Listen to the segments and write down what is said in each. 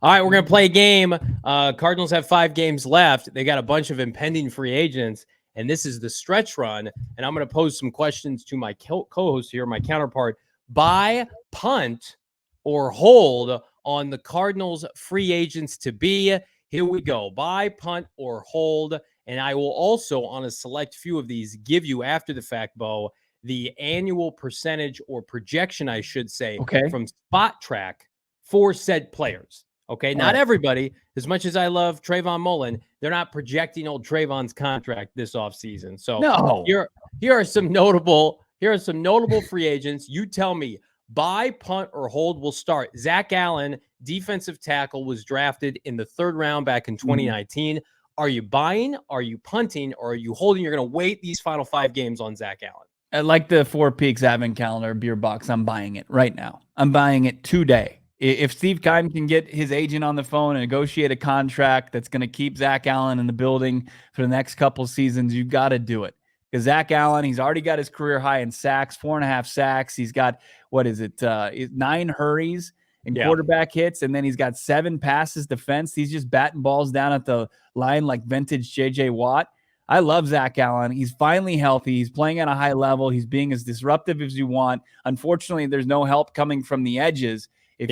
All right, we're going to play a game. Cardinals have 5 games left. They got a bunch of impending free agents, and this is the stretch run. And I'm going to pose some questions to my co-host here, my counterpart. Buy, punt, or hold on the Cardinals free agents to be. Here we go. Buy, punt, or hold. And I will also, on a select few of these, give you, after the fact, Bo, the annual percentage or projection, I should say, from Spot Track for said players. Okay, not everybody. As much as I love Trayvon Mullen, they're not projecting old Trayvon's contract this offseason. So here are some notable free agents. You tell me, buy, punt, or hold. Will start. Zach Allen, defensive tackle, was drafted in the 3rd round back in 2019. Are you buying? Are you punting? Or are you holding? You're going to wait these final 5 games on Zach Allen. I like the Four Peaks Advent Calendar beer box. I'm buying it right now. I'm buying it today. If Steve Keim can get his agent on the phone and negotiate a contract that's going to keep Zach Allen in the building for the next couple seasons, you've got to do it. Because Zach Allen, he's already got his career high in sacks, 4.5 sacks. He's got, 9 hurries and quarterback hits, and then he's got 7 passes defense. He's just batting balls down at the line like vintage J.J. Watt. I love Zach Allen. He's finally healthy. He's playing at a high level. He's being as disruptive as you want. Unfortunately, there's no help coming from the edges. If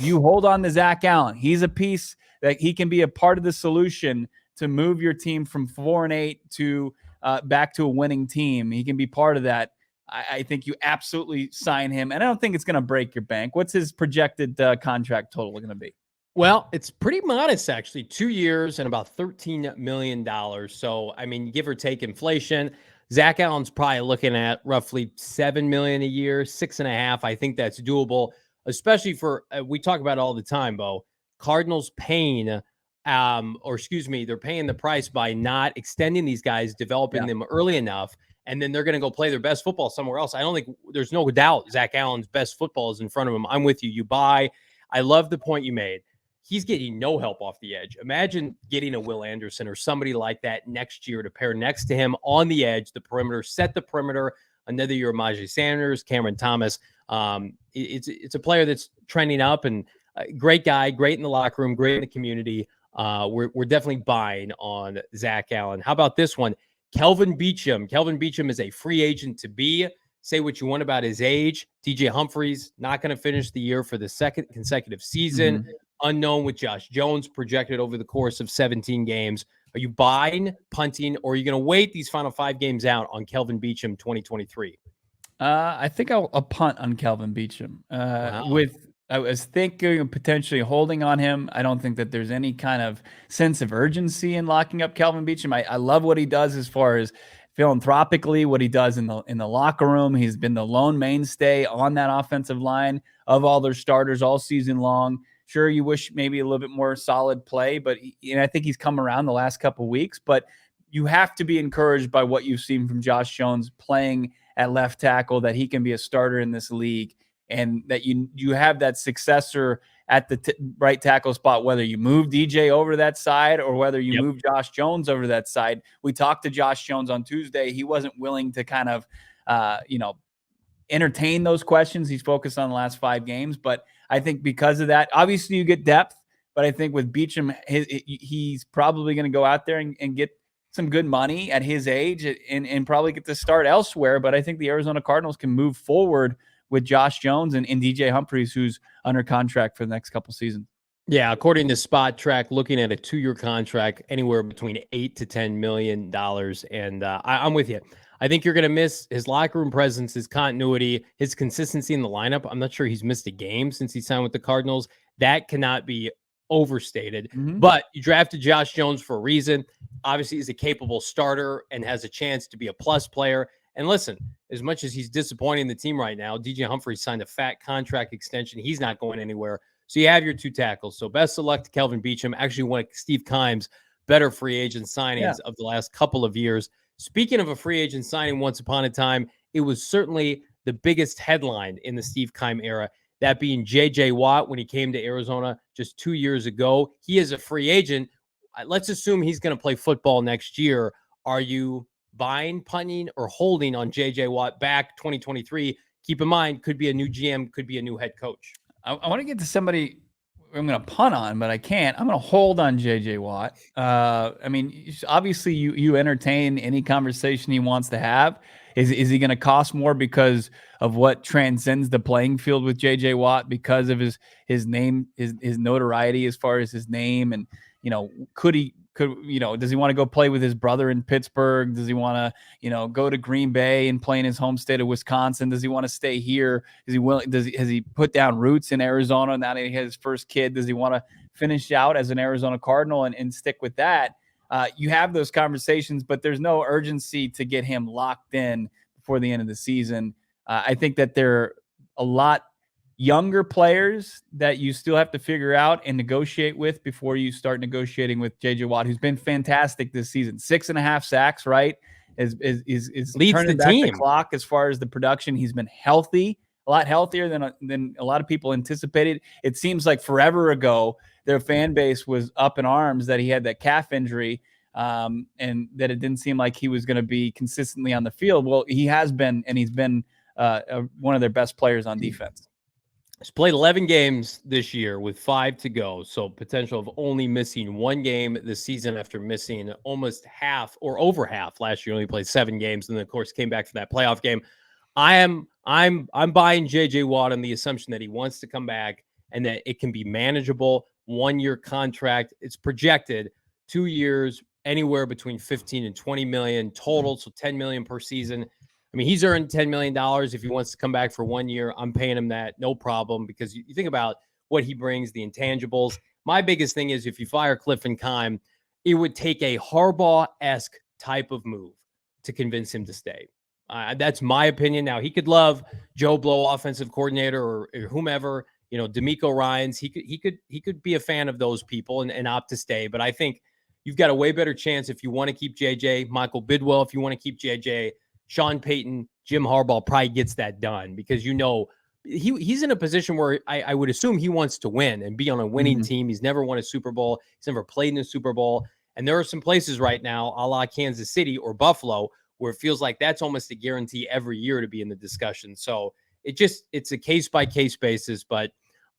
you hold on to Zach Allen, he's a piece that he can be a part of the solution to move your team from 4-8 to back to a winning team. He can be part of that. I think you absolutely sign him, and I don't think it's going to break your bank. What's his projected contract total going to be? Well, it's pretty modest, actually. 2 years and about $13 million. So, I mean, give or take inflation, Zach Allen's probably looking at roughly $7 million a year, 6.5. I think that's doable, especially for we talk about it all the time, Bo. Cardinals paying, they're paying the price by not extending these guys, developing them early enough, and then they're going to go play their best football somewhere else. I don't think there's no doubt Zach Allen's best football is in front of him. I'm with you. You buy. I love the point you made. He's getting no help off the edge. Imagine getting a Will Anderson or somebody like that next year to pair next to him on the edge, the perimeter, set the perimeter. Another year, Majay Sanders, Cameron Thomas. It's a player that's trending up, and great guy, great in the locker room, great in the community. We're definitely buying on Zach Allen. How about this one? Kelvin Beacham. Kelvin Beacham is a free agent to be. Say what you want about his age. DJ Humphries not going to finish the year for the 2nd consecutive season. Unknown with Josh Jones projected over the course of 17 games. Are you buying, punting, or are you going to wait these final 5 games out on Kelvin Beacham 2023? I think I'll punt on Kelvin Beacham. I was thinking of potentially holding on him. I don't think that there's any kind of sense of urgency in locking up Kelvin Beacham. I love what he does as far as philanthropically, what he does in the locker room. He's been the lone mainstay on that offensive line of all their starters all season long. Sure, you wish maybe a little bit more solid play, but I think he's come around the last couple of weeks. But you have to be encouraged by what you've seen from Josh Jones playing at left tackle, that he can be a starter in this league, and that you have that successor at the right tackle spot, whether you move DJ over to that side or whether you move Josh Jones over to that side. We talked to Josh Jones on Tuesday. He wasn't willing to kind of, entertain those questions. He's focused on the last 5 games, but I think because of that, obviously you get depth, but I think with Beacham, he's probably going to go out there and get some good money at his age and probably get to start elsewhere. But I think the Arizona Cardinals can move forward with Josh Jones and DJ Humphries, who's under contract for the next couple seasons. Yeah, according to Spot Track, looking at a 2-year contract, anywhere between $8 to $10 million. And I'm with you. I think you're going to miss his locker room presence, his continuity, his consistency in the lineup. I'm not sure he's missed a game since he signed with the Cardinals. That cannot be overstated. But you drafted Josh Jones for a reason. Obviously, he's a capable starter and has a chance to be a plus player. And listen, as much as he's disappointing the team right now, DJ Humphries signed a fat contract extension. He's not going anywhere. So you have your 2 tackles. So best of luck to Kelvin Beacham. Actually, one of Steve Keim's better free agent signings of the last couple of years. Speaking of a free agent signing once upon a time, it was certainly the biggest headline in the Steve Keim era, that being J.J. Watt when he came to Arizona just 2 years ago. He is a free agent. Let's assume he's going to play football next year. Are you buying, punting, or holding on J.J. Watt back 2023? Keep in mind, could be a new GM, could be a new head coach. I want to get to somebody I'm going to punt on, but I can't. I'm going to hold on JJ Watt. I mean, obviously you entertain any conversation he wants to have. Is he going to cost more because of what transcends the playing field with JJ Watt, because of his name, his notoriety as far as his name? And, could does he want to go play with his brother in Pittsburgh? Does he want to, go to Green Bay and play in his home state of Wisconsin? Does he want to stay here? Is he willing? Has he put down roots in Arizona now that he has his first kid? Does he want to finish out as an Arizona Cardinal and stick with that? You have those conversations, but there's no urgency to get him locked in before the end of the season. I think that there are a lot younger players that you still have to figure out and negotiate with before you start negotiating with JJ Watt, who's been fantastic this season. 6.5 sacks, right? Is leads turning the back team. the clock as far as the production. He's been healthy, a lot healthier than a lot of people anticipated. It seems like forever ago their fan base was up in arms that he had that calf injury, and that it didn't seem like he was going to be consistently on the field. Well, he has been, and he's been one of their best players on defense. He's played 11 games this year with 5 to go. So potential of only missing 1 game this season after missing almost half or over half last year. Only played 7 games and then of course came back for that playoff game. I'm buying JJ Watt on the assumption that he wants to come back and that it can be manageable. 1-year contract. It's projected 2 years, anywhere between 15 and 20 million total. So 10 million per season. I mean, he's earned $10 million. If he wants to come back for 1 year, I'm paying him that, no problem, because you think about what he brings, the intangibles. My biggest thing is if you fire Cliff and Keim, it would take a Harbaugh-esque type of move to convince him to stay. That's my opinion. Now, he could love Joe Blow, offensive coordinator, or whomever, D'Amico Ryans. He could be a fan of those people and opt to stay. But I think you've got a way better chance if you want to keep JJ. Michael Bidwell, if you want to keep JJ. Sean Payton, Jim Harbaugh probably gets that done because he's in a position where I would assume he wants to win and be on a winning team. He's never won a Super Bowl. He's never played in a Super Bowl. And there are some places right now, a la Kansas City or Buffalo, where it feels like that's almost a guarantee every year to be in the discussion. So it's a case-by-case basis. But,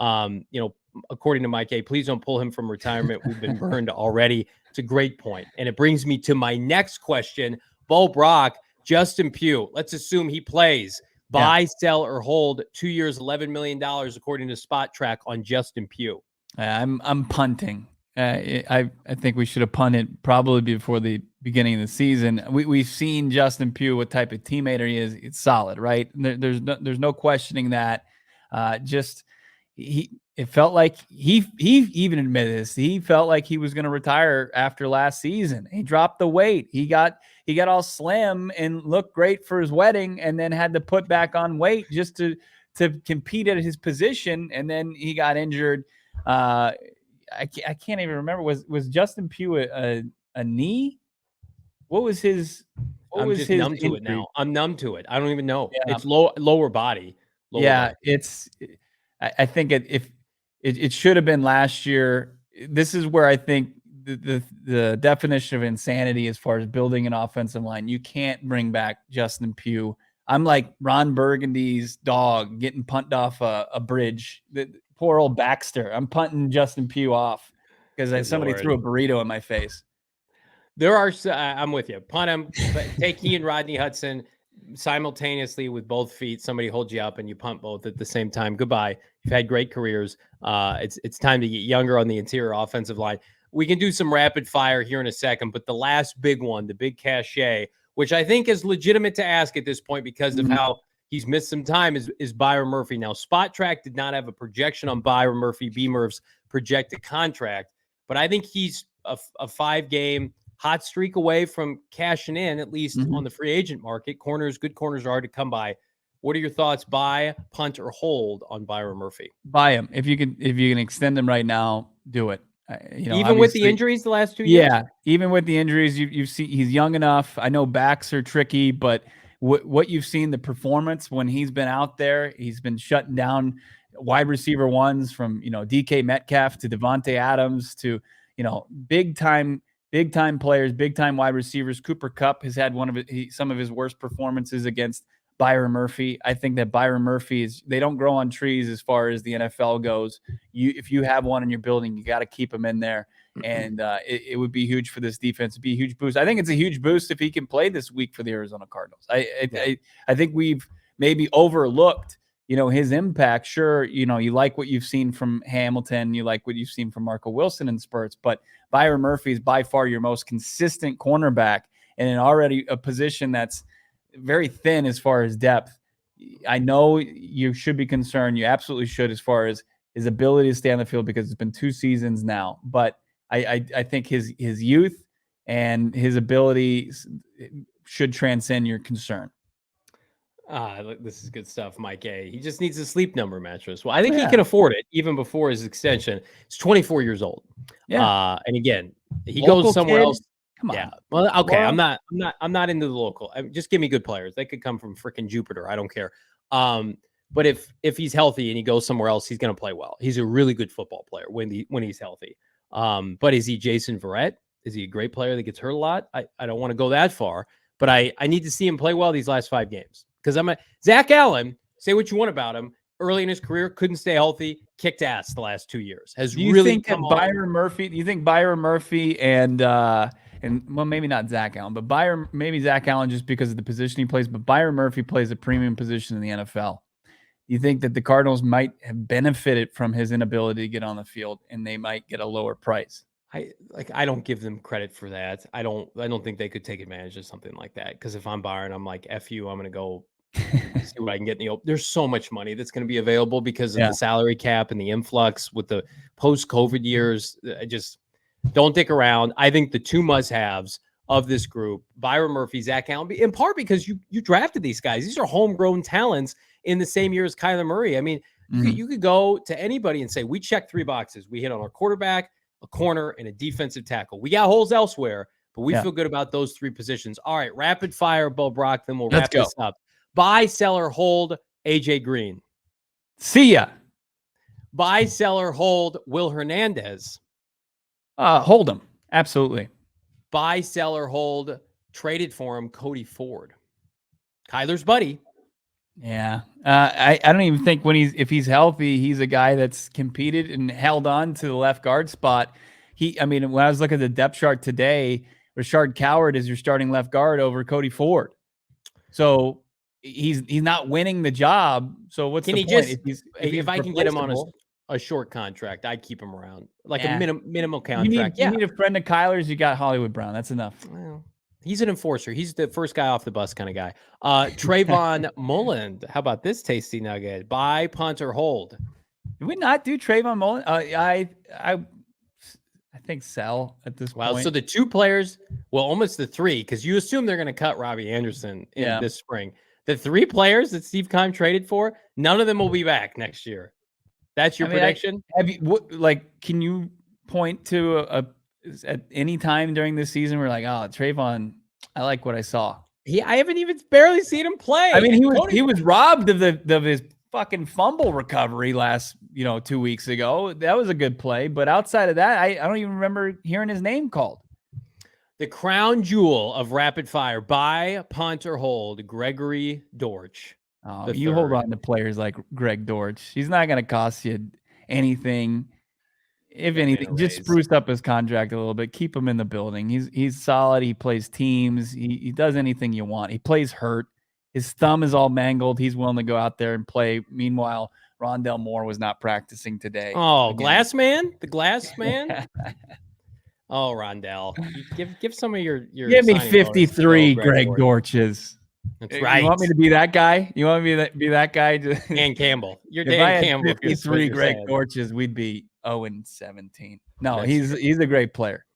according to Mike A., please don't pull him from retirement. We've been burned already. It's a great point. And it brings me to my next question. Bo Brock, Justin Pugh, let's assume he plays. Buy, sell, or hold. 2 years, $11 million, according to Spot Track on Justin Pugh. I'm punting. I think we should have punted probably before the beginning of the season. We've seen Justin Pugh, what type of teammate he is. It's solid, right? There's no questioning that. It felt like he even admitted this. He felt like he was going to retire after last season. He dropped the weight. He got all slim and looked great for his wedding, and then had to put back on weight just to compete at his position. And then he got injured. I can't even remember. Was Justin Pugh a knee? What was his? I'm just numb to it now. I'm numb to it. I don't even know. Yeah. It's lower body. Body. I think it should have been last year. This is where I think the definition of insanity as far as building an offensive line. You can't bring back Justin Pugh. I'm like Ron Burgundy's dog getting punted off a bridge. The poor old Baxter. I'm punting Justin Pugh off because somebody threw a burrito in my face. There are, I'm with you. Punt him, take he and Rodney Hudson simultaneously with both feet. Somebody holds you up and you punt both at the same time. Goodbye. You've had great careers. It's time to get younger on the interior offensive line. We can do some rapid fire here in a second, but the last big one, the big cachet, which I think is legitimate to ask at this point because of how he's missed some time, is Byron Murphy. Now, Spot Track did not have a projection on Byron Murphy, B-Murph's projected contract, but I think he's a 5-game hot streak away from cashing in, at least on the free agent market. Good corners are hard to come by. What are your thoughts? Buy, punt, or hold on Byron Murphy? Buy him. If you can extend him right now, do it. Even with the injuries the last 2 years? Yeah, even with the injuries, you've seen he's young enough. I know backs are tricky, but what you've seen, the performance when he's been out there, he's been shutting down wide receiver ones from, DK Metcalf to Devontae Adams to, big time players, big time wide receivers. Cooper Kupp has had some of his worst performances against Byron Murphy. I think that Byron Murphy they don't grow on trees as far as the NFL goes. If you have one in your building, you got to keep him in there. And it would be huge for this defense. It'd be a huge boost. I think it's a huge boost if he can play this week for the Arizona Cardinals. I think we've maybe overlooked, his impact. Sure, you like what you've seen from Hamilton, you like what you've seen from Marco Wilson in spurts, but Byron Murphy is by far your most consistent cornerback, and in already a position that's very thin as far as depth. I know you should be concerned. You absolutely should, as far as his ability to stay on the field, because it's been 2 seasons now. But I think his youth and his ability should transcend your concern. This is good stuff, Mike A. He just needs a Sleep Number mattress. Well, I think he can afford it even before his extension. He's 24 years old. Yeah. And again, he goes somewhere else. Come on. Yeah. Well, okay. Well, I'm not into the local. Just give me good players. They could come from freaking Jupiter. I don't care. But if he's healthy and he goes somewhere else, he's going to play well. He's a really good football player when he's healthy. But is he Jason Verrett? Is he a great player that gets hurt a lot? I don't want to go that far, but I need to see him play well these last 5 games, because Zach Allen, say what you want about him, early in his career, couldn't stay healthy, kicked ass the last 2 years. Do you think Byron Murphy and well, maybe not Zach Allen, but maybe Zach Allen, just because of the position he plays, but Byron Murphy plays a premium position in the NFL. You think that the Cardinals might have benefited from his inability to get on the field, and they might get a lower price? I don't give them credit for that. I don't think they could take advantage of something like that. Because if I'm Byron, I'm like, F you, I'm going to go see what I can get in the open. There's so much money that's going to be available because of the salary cap and the influx with the post-COVID years. I just don't dick around. I think the 2 must-haves of this group, Byron Murphy, Zach Allen, in part because you drafted these guys. These are homegrown talents in the same year as Kyler Murray. I mean, you could go to anybody and say, we checked 3 boxes. We hit on our quarterback, a corner, and a defensive tackle. We got holes elsewhere, but we feel good about those 3 positions. All right, rapid fire, Bo Brock, then we'll wrap this up. Buy, sell, or hold AJ Green. See ya. Buy, sell, or hold Will Hernandez. Hold him. Absolutely. Buy, sell, or hold, traded for him, Cody Ford. Kyler's buddy. Yeah. I don't even think if he's healthy, he's a guy that's competed and held on to the left guard spot. When I was looking at the depth chart today, Rashard Coward is your starting left guard over Cody Ford. So he's not winning the job. So what's the point? If I can get him on a short contract, I'd keep him around, like a minimal contract. You need a friend of Kyler's. You got Hollywood Brown. That's enough. Well, he's an enforcer. He's the first guy off the bus kind of guy. Trayvon Mullen. How about this tasty nugget? Buy, punt, or hold? Did we not do Trayvon Mullen? I think sell at this point. Well, so the 2 players, almost the 3, because you assume they're going to cut Robbie Anderson in this spring. The 3 players that Steve Keim traded for, none of them will be back next year. That's your prediction? Can you point to at any time during this season we're like, oh, Trayvon, I like what I saw? I haven't even barely seen him play. I mean, he was robbed of his fucking fumble recovery last 2 weeks ago. That was a good play, but outside of that, I don't even remember hearing his name called. The crown jewel of rapid fire: buy, punt, or hold Gregory Dortch. You hold on to players like Greg Dortch. He's not going to cost you anything. If anything, just spruce up his contract a little bit. Keep him in the building. He's solid. He plays teams. He does anything you want. He plays hurt. His thumb is all mangled. He's willing to go out there and play. Meanwhile, Rondell Moore was not practicing today. Oh, Glass Man? The Glass Man? Oh, Rondell. Give some of your give me 53 Greg Dortches. That's right. You want me to be that guy? You want me to be that guy? Dan Campbell. You're Dan Campbell. 53 Greg Dortches, we'd be 0-17. No, he's a great player.